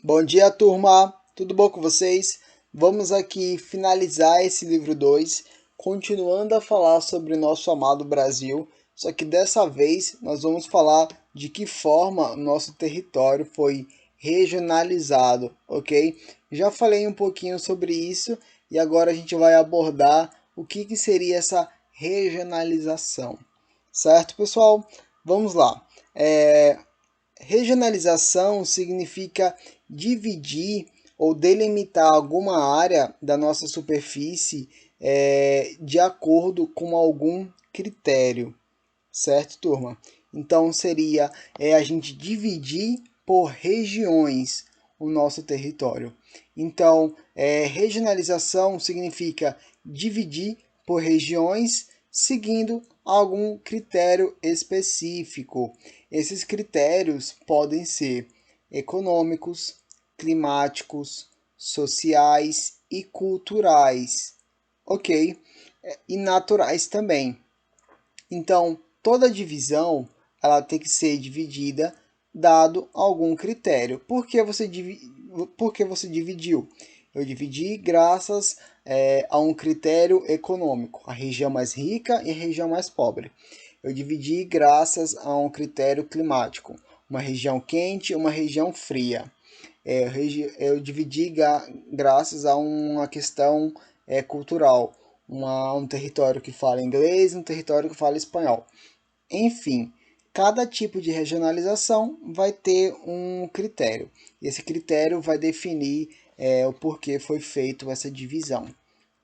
Bom dia, turma! Tudo bom com vocês? Vamos aqui finalizar esse livro 2, continuando a falar sobre o nosso amado Brasil, só que dessa vez nós vamos falar de que forma o nosso território foi regionalizado, ok? Já falei um pouquinho sobre isso e agora a gente vai abordar o que seria essa regionalização, certo, pessoal? Vamos lá. Regionalização significa dividir ou delimitar alguma área da nossa superfície de acordo com algum critério, certo, turma? Então seria a gente dividir por regiões o nosso território. Então, regionalização significa dividir por regiões seguindo algum critério específico. Esses critérios podem ser econômicos, climáticos, sociais e culturais, ok? E naturais também. Então, toda divisão ela tem que ser dividida dado algum critério. Por que você dividiu? Eu dividi graças a um critério econômico, a região mais rica e a região mais pobre. Eu dividi graças a um critério climático, uma região quente e uma região fria. Eu dividi graças a uma questão cultural, um território que fala inglês e um território que fala espanhol. Enfim, cada tipo de regionalização vai ter um critério. Esse critério vai definir o porquê foi feito essa divisão,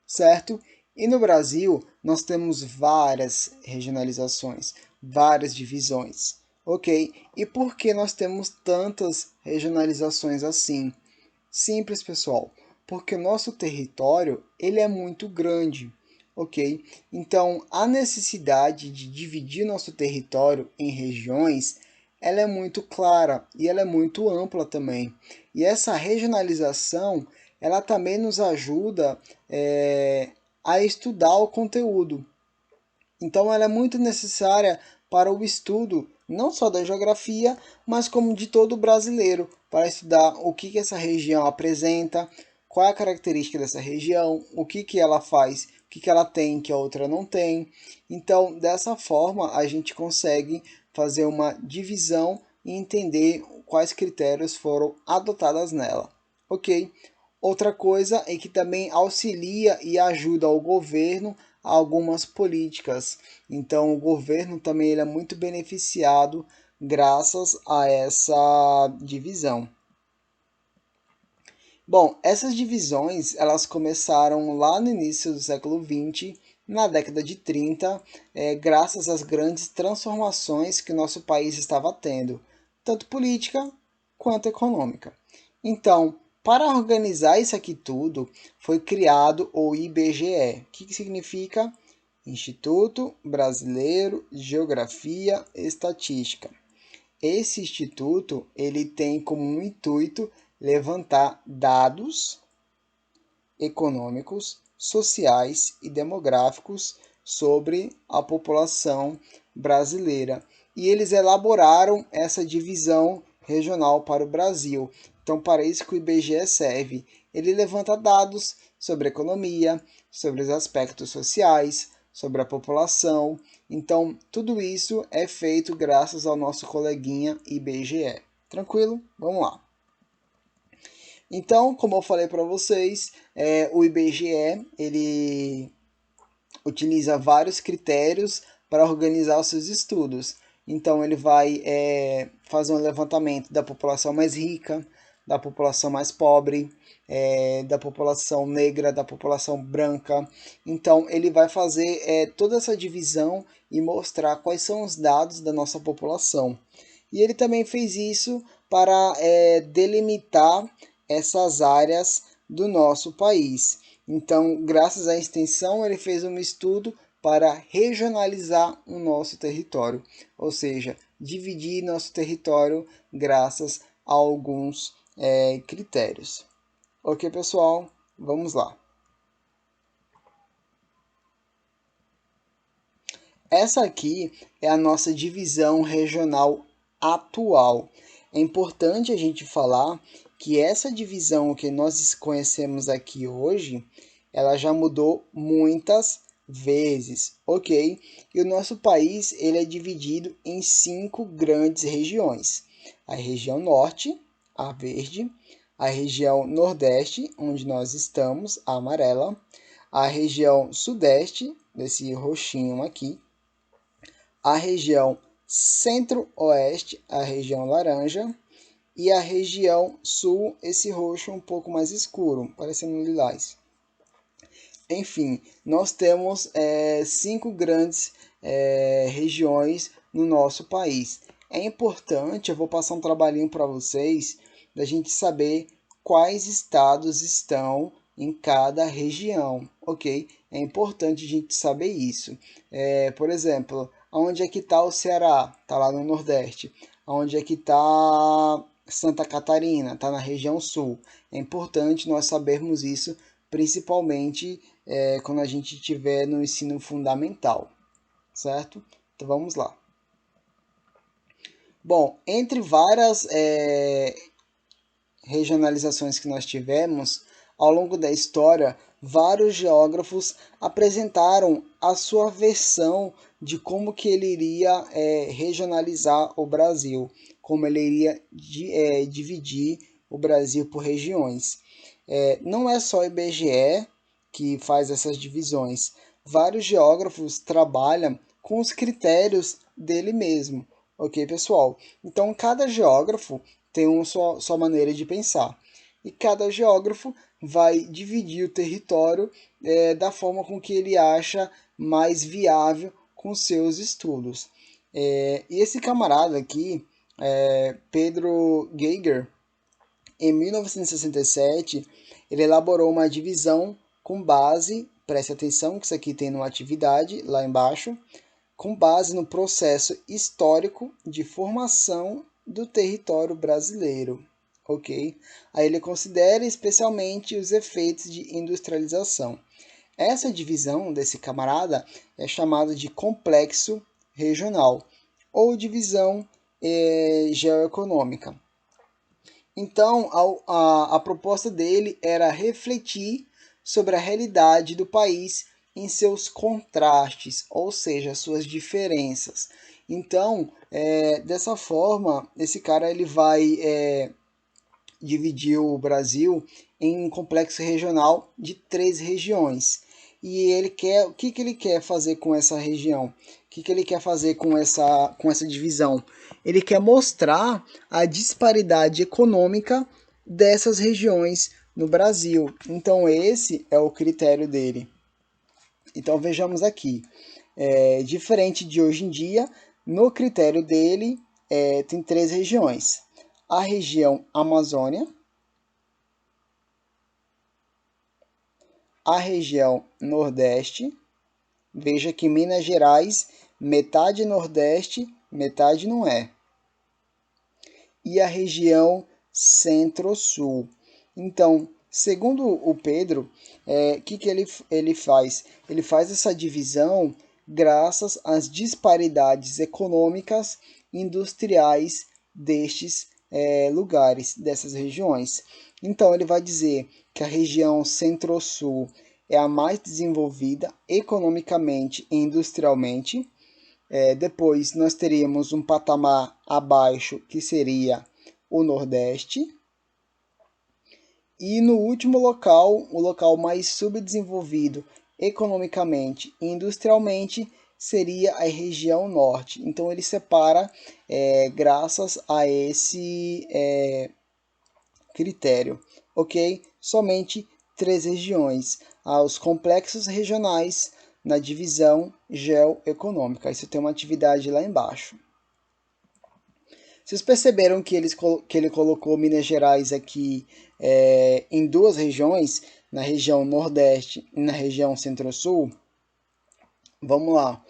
certo? E no Brasil, nós temos várias regionalizações, várias divisões, ok? E por que nós temos tantas regionalizações assim? Simples, pessoal, porque o nosso território ele é muito grande, ok? Então, a necessidade de dividir nosso território em regiões, ela é muito clara e ela é muito ampla também. E essa regionalização, ela também nos ajuda a estudar o conteúdo. Então, ela é muito necessária para o estudo não só da geografia, mas como de todo brasileiro, para estudar o que essa região apresenta, qual é a característica dessa região, o que ela faz, o que ela tem que a outra não tem. Então, dessa forma, a gente consegue fazer uma divisão e entender quais critérios foram adotados nela. Ok? Outra coisa é que também auxilia e ajuda o governo a algumas políticas. Então, o governo também ele é muito beneficiado graças a essa divisão. Bom, essas divisões elas começaram lá no início do século XX, na década de 30, graças às grandes transformações que nosso país estava tendo, tanto política quanto econômica. Então, para organizar isso aqui tudo, foi criado o IBGE, que significa Instituto Brasileiro de Geografia e Estatística. Esse instituto ele tem como intuito levantar dados econômicos, sociais e demográficos sobre a população brasileira. E eles elaboraram essa divisão regional para o Brasil. Então, para isso que o IBGE serve. Ele levanta dados sobre a economia, sobre os aspectos sociais, sobre a população. Então, tudo isso é feito graças ao nosso coleguinha IBGE. Tranquilo? Vamos lá. Então, como eu falei para vocês, o IBGE ele utiliza vários critérios para organizar os seus estudos. Então, ele vai fazer um levantamento da população mais rica, da população mais pobre, da população negra, da população branca. Então, ele vai fazer toda essa divisão e mostrar quais são os dados da nossa população. E ele também fez isso para delimitar essas áreas do nosso país. Então, graças à extensão, ele fez um estudo para regionalizar o nosso território, ou seja, dividir nosso território graças a alguns critérios. Ok, pessoal, vamos lá. Essa aqui é a nossa divisão regional atual. É importante a gente falar que essa divisão que nós conhecemos aqui hoje, ela já mudou muitas vezes, ok? E o nosso país ele é dividido em 5 grandes regiões: a região norte, a verde; a região nordeste, onde nós estamos, a amarela; a região sudeste, desse roxinho aqui; a região centro-oeste, a região laranja; e a região sul, esse roxo um pouco mais escuro, parecendo lilás. Enfim, nós temos 5 grandes regiões no nosso país. É importante, eu vou passar um trabalhinho para vocês, da gente saber quais estados estão em cada região, ok? É importante a gente saber isso. Por exemplo, onde é que está o Ceará? Está lá no Nordeste. Onde é que está Santa Catarina? Está na região Sul. É importante nós sabermos isso, principalmente quando a gente estiver no ensino fundamental, certo? Então vamos lá. Bom, entre várias regionalizações que nós tivemos ao longo da história, vários geógrafos apresentaram a sua versão de como que ele iria regionalizar o Brasil, como ele iria dividir o Brasil por regiões. Não é só o IBGE que faz essas divisões. Vários geógrafos trabalham com os critérios dele mesmo, ok, pessoal? Então, cada geógrafo tem sua maneira de pensar. E cada geógrafo vai dividir o território da forma com que ele acha mais viável com seus estudos. E esse camarada aqui, Pedro Geiger, em 1967, ele elaborou uma divisão com base, preste atenção que isso aqui tem uma atividade lá embaixo, com base no processo histórico de formação do território brasileiro, ok? Aí ele considera especialmente os efeitos de industrialização. Essa divisão desse camarada é chamada de complexo regional ou divisão geoeconômica. Então, a proposta dele era refletir sobre a realidade do país em seus contrastes, ou seja, suas diferenças. Então, dessa forma, esse cara ele vai dividir o Brasil em um complexo regional de 3 regiões. E ele quer, o que ele quer fazer com essa região? O que ele quer fazer com essa divisão? Ele quer mostrar a disparidade econômica dessas regiões no Brasil. Então esse é o critério dele. Então vejamos aqui. Diferente de hoje em dia, no critério dele tem 3 regiões: a região Amazônia, a região Nordeste. Veja que Minas Gerais, metade Nordeste, metade não é. E a região Centro-Sul. Então, segundo o Pedro, que ele faz? Ele faz essa divisão graças às disparidades econômicas e industriais destes lugares, dessas regiões. Então, ele vai dizer que a região Centro-Sul é a mais desenvolvida economicamente e industrialmente. Depois nós teríamos um patamar abaixo, que seria o Nordeste. E no último local, o local mais subdesenvolvido economicamente e industrialmente, seria a região Norte. Então ele separa graças a esse critério, ok? Somente 3 regiões, aos complexos regionais na divisão geoeconômica. Isso tem uma atividade lá embaixo. Vocês perceberam que ele colocou Minas Gerais aqui em 2 regiões, na região Nordeste e na região Centro-Sul? Vamos lá.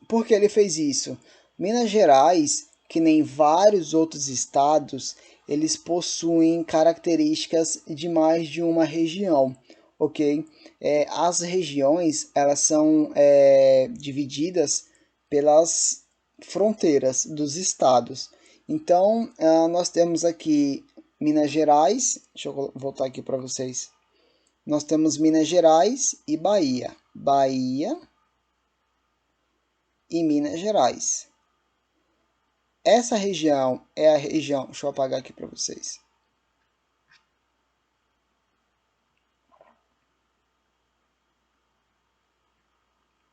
Por que ele fez isso? Minas Gerais, que nem vários outros estados, eles possuem características de mais de uma região, ok? As regiões, elas são divididas pelas fronteiras dos estados. Então, nós temos aqui Minas Gerais, deixa eu voltar aqui para vocês. Nós temos Minas Gerais e Bahia. Bahia e Minas Gerais. Essa região é a região, deixa eu apagar aqui para vocês.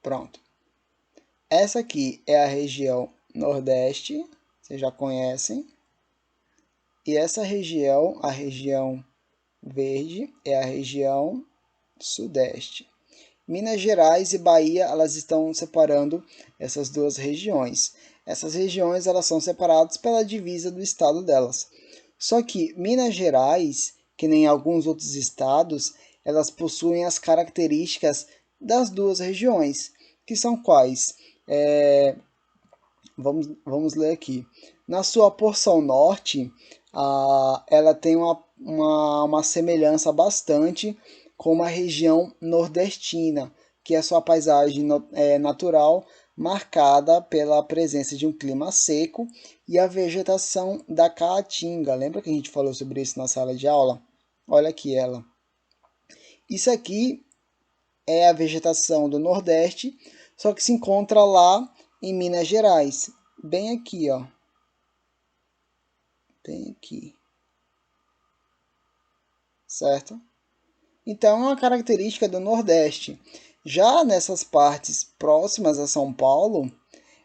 Pronto. Essa aqui é a região Nordeste, vocês já conhecem. E essa região, a região verde, é a região Sudeste. Minas Gerais e Bahia, elas estão separando essas duas regiões. Essas regiões, elas são separadas pela divisa do estado delas. Só que Minas Gerais, que nem alguns outros estados, elas possuem as características das duas regiões, que são quais? Vamos ler aqui. Na sua porção norte, ela tem uma semelhança bastante com a região nordestina, que é sua paisagem natural, marcada pela presença de um clima seco e a vegetação da caatinga. Lembra que a gente falou sobre isso na sala de aula? Olha aqui ela. Isso aqui é a vegetação do Nordeste, só que se encontra lá em Minas Gerais, bem aqui, ó. Bem aqui. Certo? Então, é uma característica do Nordeste. Já nessas partes próximas a São Paulo,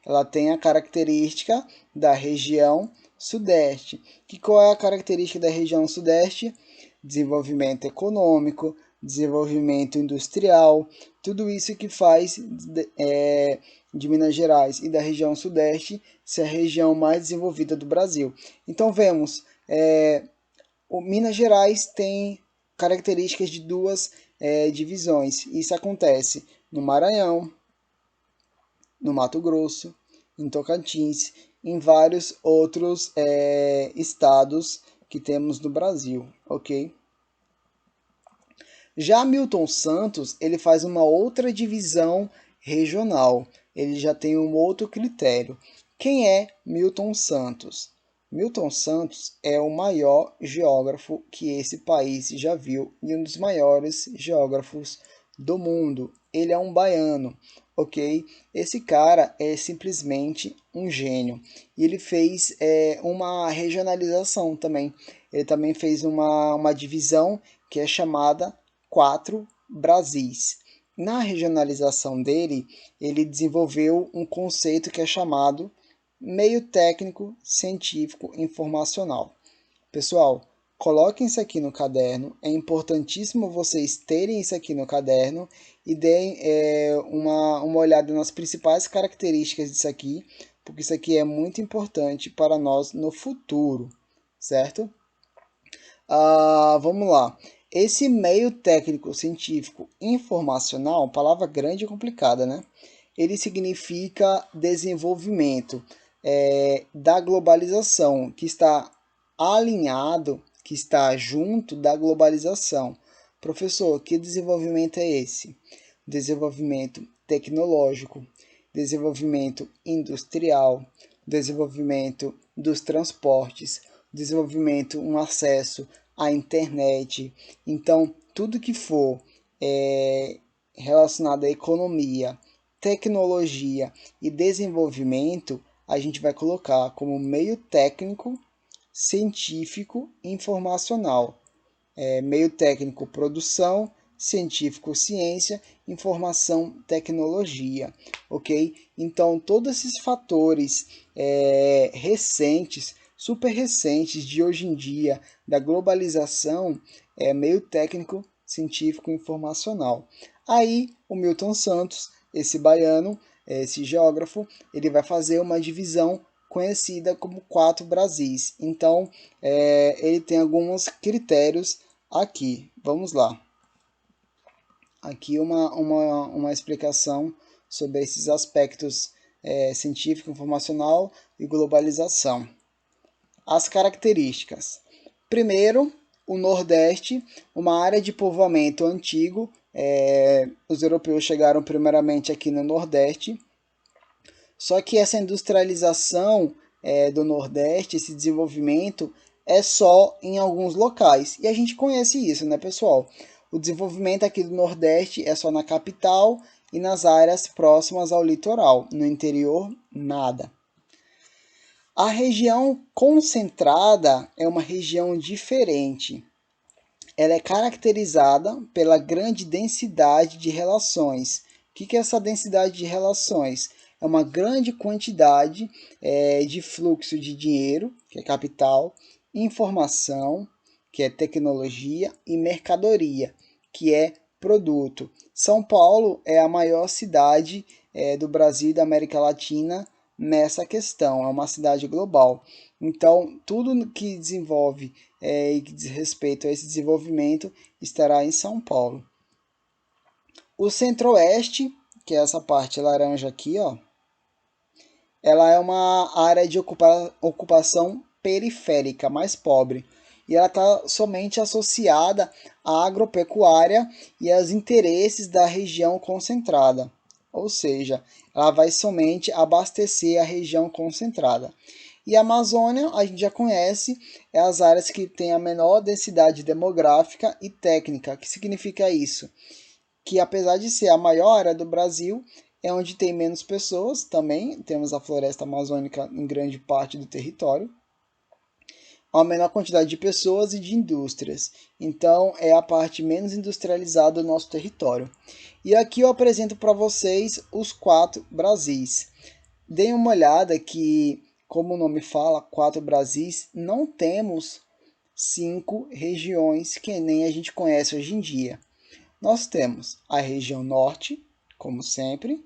ela tem a característica da região Sudeste. Que qual é a característica da região Sudeste? Desenvolvimento econômico, desenvolvimento industrial, tudo isso que faz de Minas Gerais e da região Sudeste ser a região mais desenvolvida do Brasil. Então vemos, o Minas Gerais tem características de duas divisões. Isso acontece no Maranhão, no Mato Grosso, em Tocantins, em vários outros estados que temos no Brasil, ok? Já Milton Santos, ele faz uma outra divisão regional. Ele já tem um outro critério. Quem é Milton Santos? Milton Santos é o maior geógrafo que esse país já viu e um dos maiores geógrafos do mundo. Ele é um baiano, ok? Esse cara é simplesmente um gênio. E ele fez uma regionalização também. Ele também fez uma divisão que é chamada 4 Brasis. Na regionalização dele, ele desenvolveu um conceito que é chamado meio técnico, científico, informacional. Pessoal, coloquem isso aqui no caderno. É importantíssimo vocês terem isso aqui no caderno e deem uma olhada nas principais características disso aqui, porque isso aqui é muito importante para nós no futuro, certo? Vamos lá. Esse meio técnico, científico, informacional, palavra grande e complicada, né? Ele significa desenvolvimento da globalização, que está alinhado, que está junto da globalização. Professor, que desenvolvimento é esse? Desenvolvimento tecnológico, desenvolvimento industrial, desenvolvimento dos transportes, desenvolvimento, um acesso à internet. Então, tudo que for relacionado à economia, tecnologia e desenvolvimento, a gente vai colocar como meio técnico, científico e informacional. Meio técnico, produção, científico, ciência, informação, tecnologia, ok? Então, todos esses fatores recentes, super recentes de hoje em dia, da globalização, é meio técnico, científico, informacional. Aí, o Milton Santos, esse baiano, esse geógrafo, ele vai fazer uma divisão conhecida como 4 Brasis. Então, ele tem alguns critérios aqui. Vamos lá. Aqui uma explicação sobre esses aspectos científico, informacional e globalização. As características. Primeiro, o Nordeste, uma área de povoamento antigo. Os europeus chegaram primeiramente aqui no Nordeste. Só que essa industrialização do Nordeste, esse desenvolvimento, é só em alguns locais. E a gente conhece isso, né, pessoal? O desenvolvimento aqui do Nordeste é só na capital e nas áreas próximas ao litoral. No interior, nada. A região concentrada é uma região diferente. Ela é caracterizada pela grande densidade de relações. O que é essa densidade de relações? É uma grande quantidade de fluxo de dinheiro, que é capital, informação, que é tecnologia, e mercadoria, que é produto. São Paulo é a maior cidade do Brasil e da América Latina nessa questão, é uma cidade global. Então, tudo que desenvolve e que diz respeito a esse desenvolvimento estará em São Paulo. O Centro-Oeste, que é essa parte laranja aqui, ó, ela é uma área de ocupação periférica, mais pobre. E ela está somente associada à agropecuária e aos interesses da região concentrada. Ou seja, ela vai somente abastecer a região concentrada. E a Amazônia, a gente já conhece, é as áreas que têm a menor densidade demográfica e técnica. O que significa isso? Que apesar de ser a maior área do Brasil, é onde tem menos pessoas também. Temos a floresta amazônica em grande parte do território. A menor quantidade de pessoas e de indústrias. Então, é a parte menos industrializada do nosso território. E aqui eu apresento para vocês os 4 Brasis. Deem uma olhada que, como o nome fala, 4 Brasis, não temos 5 regiões que nem a gente conhece hoje em dia. Nós temos a região norte, como sempre.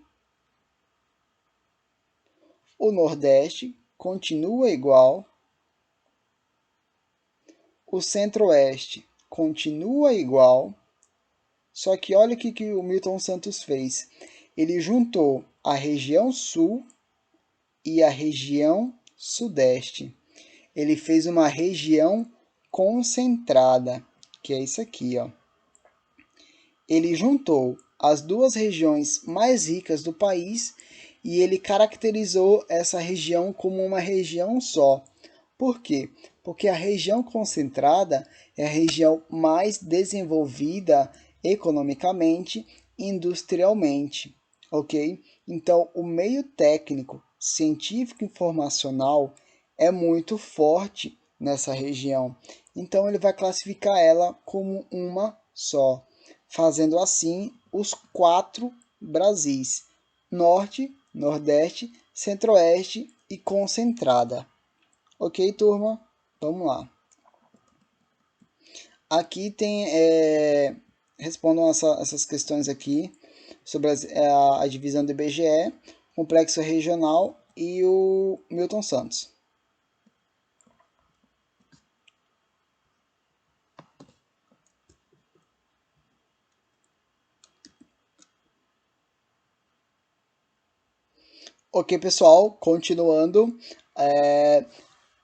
O nordeste continua igual. O centro-oeste continua igual. Só que olha o que o Milton Santos fez. Ele juntou a região sul e a região sudeste. Ele fez uma região concentrada, que é isso aqui, ó. Ele juntou as duas regiões mais ricas do país e ele caracterizou essa região como uma região só. Por quê? Porque a região concentrada é a região mais desenvolvida economicamente e industrialmente, ok? Então, o meio técnico, científico e informacional é muito forte nessa região. Então, ele vai classificar ela como uma só, fazendo assim os 4 Brasis: Norte, Nordeste, Centro-Oeste e Concentrada. Ok, turma? Vamos lá. Aqui tem. Respondam essas questões aqui sobre a divisão do IBGE, complexo regional e o Milton Santos. Ok, pessoal, continuando.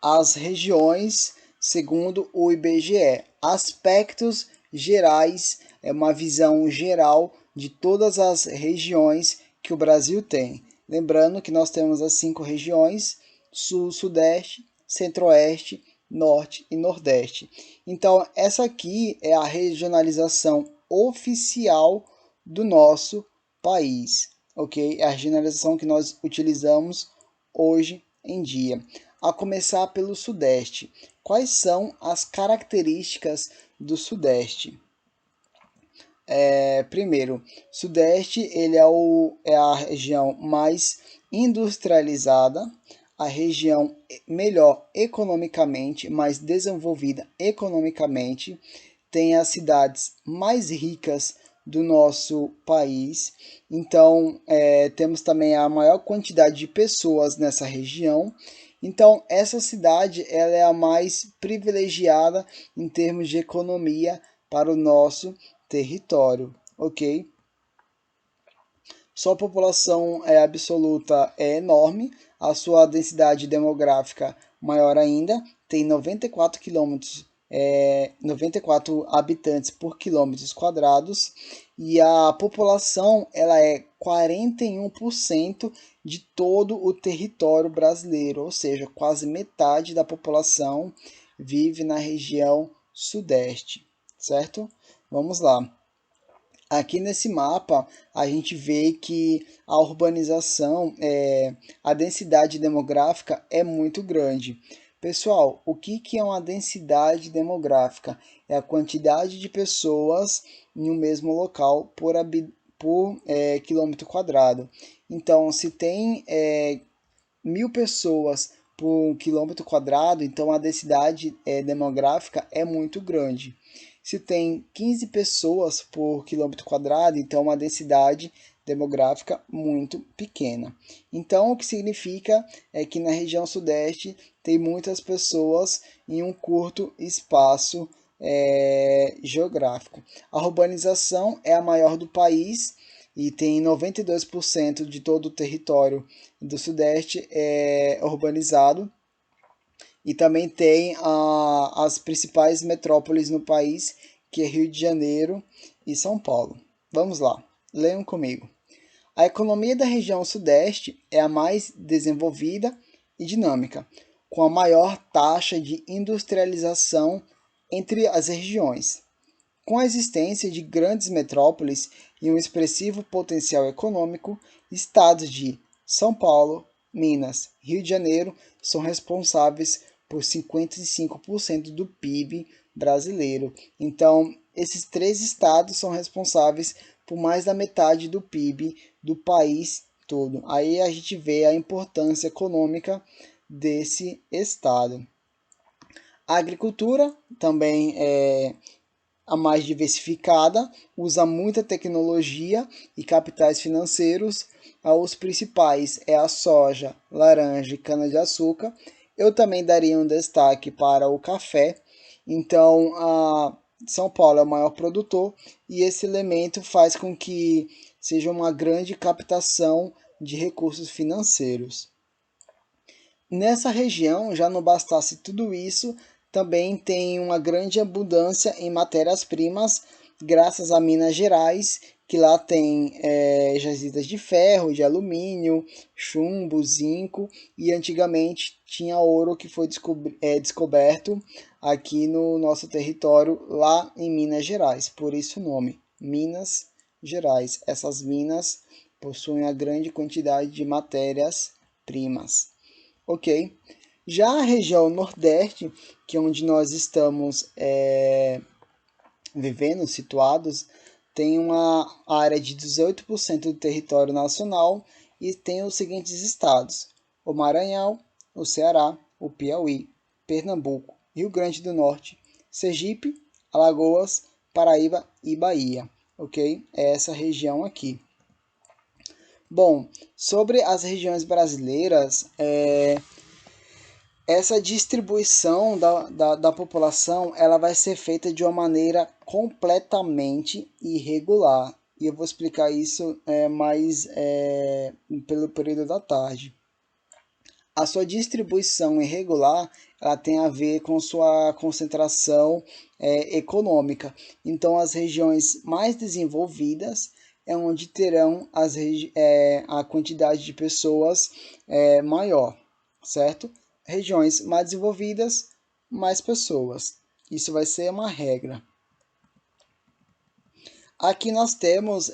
As regiões segundo o IBGE. Aspectos gerais é uma visão geral de todas as regiões que o Brasil tem. Lembrando que nós temos as 5 regiões: Sul, Sudeste, Centro-Oeste, Norte e Nordeste. Então, essa aqui é a regionalização oficial do nosso país, ok? É a regionalização que nós utilizamos hoje em dia. A começar pelo Sudeste. Quais são as características do Sudeste? Primeiro, Sudeste ele é a região mais industrializada, a região melhor economicamente, mais desenvolvida economicamente, tem as cidades mais ricas do nosso país. Então, temos também a maior quantidade de pessoas nessa região. Então, essa cidade ela é a mais privilegiada em termos de economia para o nosso território, ok? Sua população absoluta é enorme, a sua densidade demográfica maior ainda, tem 94 quilômetros 94 habitantes por quilômetros quadrados e a população ela é 41% de todo o território brasileiro, ou seja, quase metade da população vive na região sudeste, certo? Vamos lá. Aqui nesse mapa, a gente vê que a urbanização, a densidade demográfica é muito grande. Pessoal, o que é uma densidade demográfica? É a quantidade de pessoas em um mesmo local por quilômetro quadrado. Então, se tem 1.000 pessoas por quilômetro quadrado, então a densidade demográfica é muito grande. Se tem 15 pessoas por quilômetro quadrado, então uma densidade demográfica muito pequena. Então, o que significa é que na região sudeste tem muitas pessoas em um curto espaço geográfico. A urbanização é a maior do país e tem 92% de todo o território do Sudeste urbanizado. E também tem as principais metrópoles no país, que é Rio de Janeiro e São Paulo. Vamos lá, leiam comigo. A economia da região Sudeste é a mais desenvolvida e dinâmica, com a maior taxa de industrialização entre as regiões. Com a existência de grandes metrópoles e um expressivo potencial econômico, estados de São Paulo, Minas e Rio de Janeiro são responsáveis por 55% do PIB brasileiro. Então, esses três estados são responsáveis por mais da metade do PIB do país todo. Aí a gente vê a importância econômica desse estado. A agricultura também é a mais diversificada, usa muita tecnologia e capitais financeiros. Os principais é a soja, laranja e cana-de-açúcar. Eu também daria um destaque para o café. Então, São Paulo é o maior produtor e esse elemento faz com que seja uma grande captação de recursos financeiros. Nessa região, já não bastasse tudo isso, também tem uma grande abundância em matérias-primas, graças a Minas Gerais, que lá tem jazidas de ferro, de alumínio, chumbo, zinco, e antigamente tinha ouro que foi descoberto aqui no nosso território, lá em Minas Gerais, por isso o nome, Minas Gerais. Essas minas possuem a grande quantidade de matérias-primas. Ok? Já a região Nordeste, que é onde nós estamos vivendo, situados, tem uma área de 18% do território nacional e tem os seguintes estados: o Maranhão, o Ceará, o Piauí, Pernambuco, Rio Grande do Norte, Sergipe, Alagoas, Paraíba e Bahia. Ok? É essa região aqui. Bom, sobre as regiões brasileiras, essa distribuição da população ela vai ser feita de uma maneira completamente irregular. E eu vou explicar isso mais pelo período da tarde. A sua distribuição irregular ela tem a ver com sua concentração econômica. Então, as regiões mais desenvolvidas é onde terão a quantidade de pessoas maior, certo? Regiões mais desenvolvidas, mais pessoas. Isso vai ser uma regra. Aqui nós temos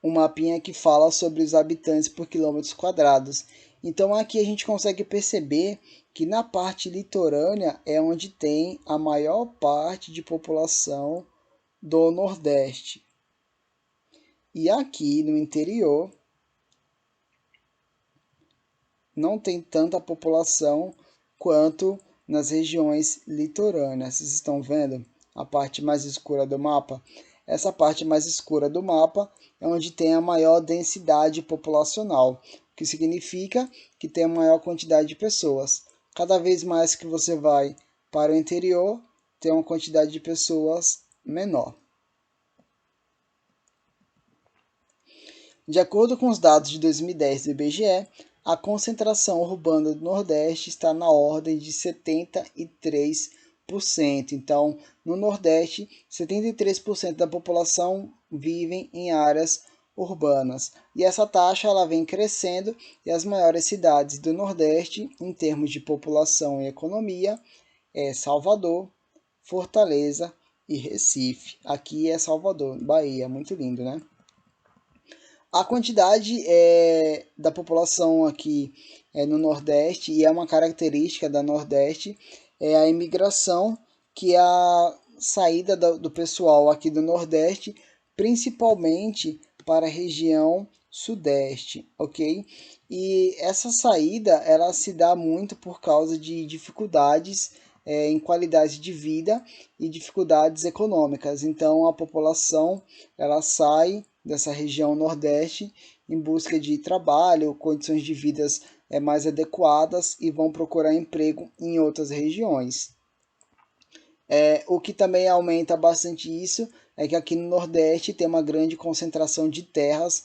um mapinha que fala sobre os habitantes por quilômetros quadrados. Então aqui a gente consegue perceber que na parte litorânea é onde tem a maior parte de população do Nordeste. E aqui no interior não tem tanta população quanto nas regiões litorâneas. Vocês estão vendo a parte mais escura do mapa? Essa parte mais escura do mapa é onde tem a maior densidade populacional, o que significa que tem a maior quantidade de pessoas. Cada vez mais que você vai para o interior, tem uma quantidade de pessoas menor. De acordo com os dados de 2010 do IBGE, a concentração urbana do Nordeste está na ordem de 73%. Então, no Nordeste, 73% da população vivem em áreas urbanas. E essa taxa ela vem crescendo e as maiores cidades do Nordeste, em termos de população e economia, é Salvador, Fortaleza e Recife. Aqui é Salvador, Bahia, muito lindo, né? A quantidade da população aqui no Nordeste, e é uma característica da Nordeste, é a imigração, que é a saída do pessoal aqui do Nordeste, principalmente para a região Sudeste, ok? E essa saída, ela se dá muito por causa de dificuldades em qualidade de vida e dificuldades econômicas. Então, a população, ela sai dessa região Nordeste em busca de trabalho, condições de vida mais adequadas e vão procurar emprego em outras regiões. O que também aumenta bastante isso é que aqui no Nordeste tem uma grande concentração de terras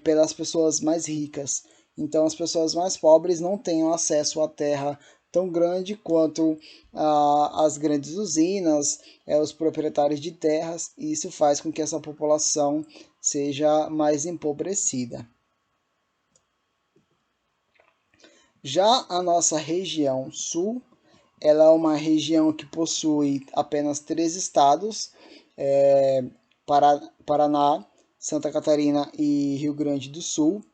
pelas pessoas mais ricas. Então, as pessoas mais pobres não têm acesso à terra tão grande quanto as grandes usinas, os proprietários de terras, e isso faz com que essa população seja mais empobrecida. Já a nossa região sul, ela é uma região que possui apenas 3 estados, Paraná, Santa Catarina e Rio Grande do Sul,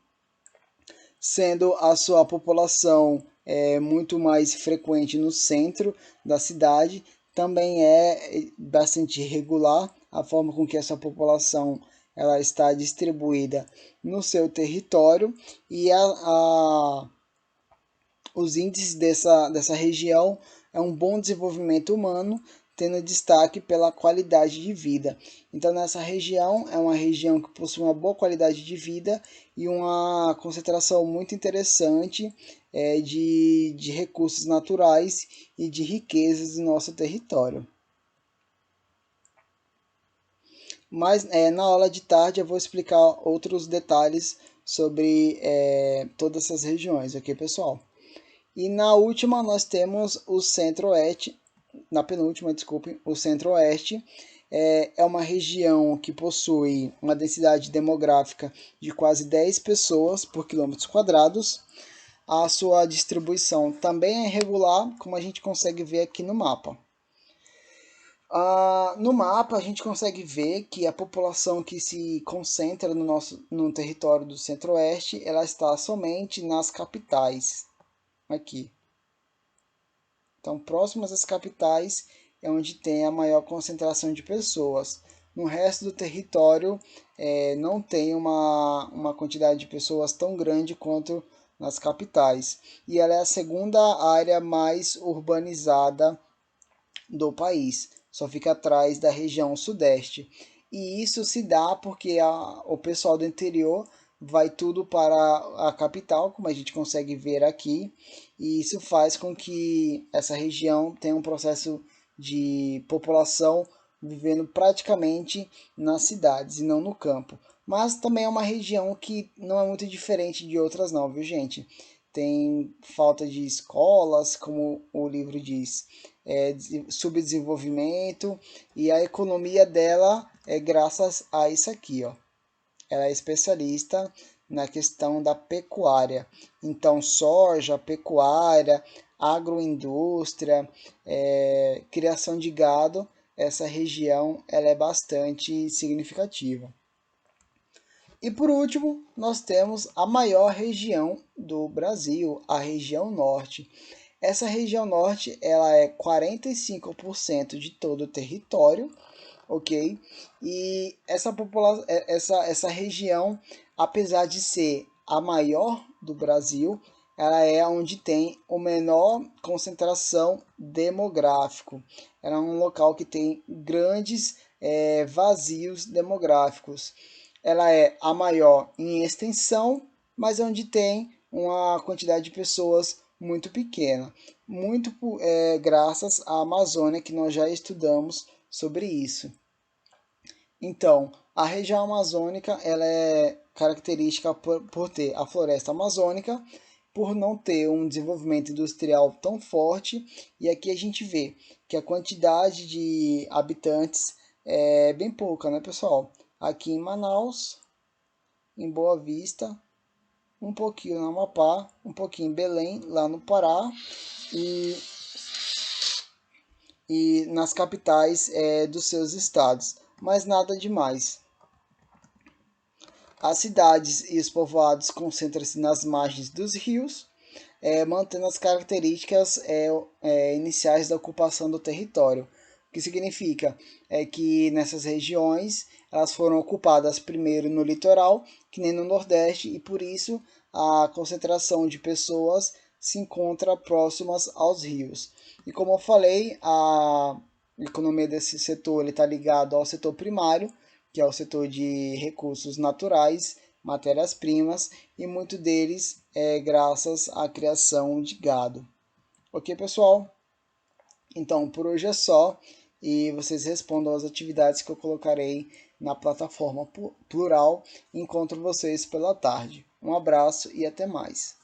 sendo a sua população muito mais frequente no centro da cidade. Também é bastante irregular a forma com que essa população ela está distribuída no seu território, e os índices dessa região é um bom desenvolvimento humano, tendo destaque pela qualidade de vida. Então, nessa região, é uma região que possui uma boa qualidade de vida e uma concentração muito interessante de recursos naturais e de riquezas do nosso território. Mas na aula de tarde eu vou explicar outros detalhes sobre todas essas regiões, ok, pessoal? E na última nós temos o Centro-Oeste, na penúltima, desculpe, o Centro-Oeste é uma região que possui uma densidade demográfica de quase 10 pessoas por quilômetros quadrados. A sua distribuição também é irregular, como a gente consegue ver aqui no mapa. No mapa a gente consegue ver que a população que se concentra no território do Centro-Oeste, ela está somente nas capitais, aqui. Então, próximas às capitais é onde tem a maior concentração de pessoas. No resto do território, não tem uma quantidade de pessoas tão grande quanto nas capitais. E ela é a segunda área mais urbanizada do país, só fica atrás da região sudeste. E isso se dá porque o pessoal do interior vai tudo para a capital, como a gente consegue ver aqui, e isso faz com que essa região tenha um processo de população vivendo praticamente nas cidades e não no campo. Mas também é uma região que não é muito diferente de outras não, viu gente? Tem falta de escolas, como o livro diz, subdesenvolvimento, e a economia dela é graças a isso aqui, ó. Ela é especialista na questão da pecuária. Então, soja, pecuária, agroindústria, criação de gado, essa região ela é bastante significativa. E por último, nós temos a maior região do Brasil, a região norte. Essa região norte ela é 45% de todo o território, ok? E essa região, apesar de ser a maior do Brasil, ela é onde tem a menor concentração demográfico. Ela é um local que tem grandes vazios demográficos. Ela é a maior em extensão, mas é onde tem uma quantidade de pessoas muito pequena. Muito graças à Amazônia, que nós já estudamos sobre isso. Então, a região amazônica ela é característica por ter a floresta amazônica, por não ter um desenvolvimento industrial tão forte, e aqui a gente vê que a quantidade de habitantes é bem pouca, né, pessoal? Aqui em Manaus, em Boa Vista, um pouquinho no Amapá, um pouquinho em Belém, lá no Pará, e e nas capitais dos seus estados, mas nada demais. As cidades e os povoados concentram-se nas margens dos rios, mantendo as características iniciais da ocupação do território. O que significa que nessas regiões elas foram ocupadas primeiro no litoral, que nem no Nordeste, e por isso a concentração de pessoas se encontra próximas aos rios. E como eu falei, a economia desse setor está ligado ao setor primário, que é o setor de recursos naturais, matérias-primas, e muito deles é graças à criação de gado. Ok, pessoal? Então, por hoje é só, e vocês respondam às atividades que eu colocarei na plataforma Plural. Encontro vocês pela tarde. Um abraço e até mais.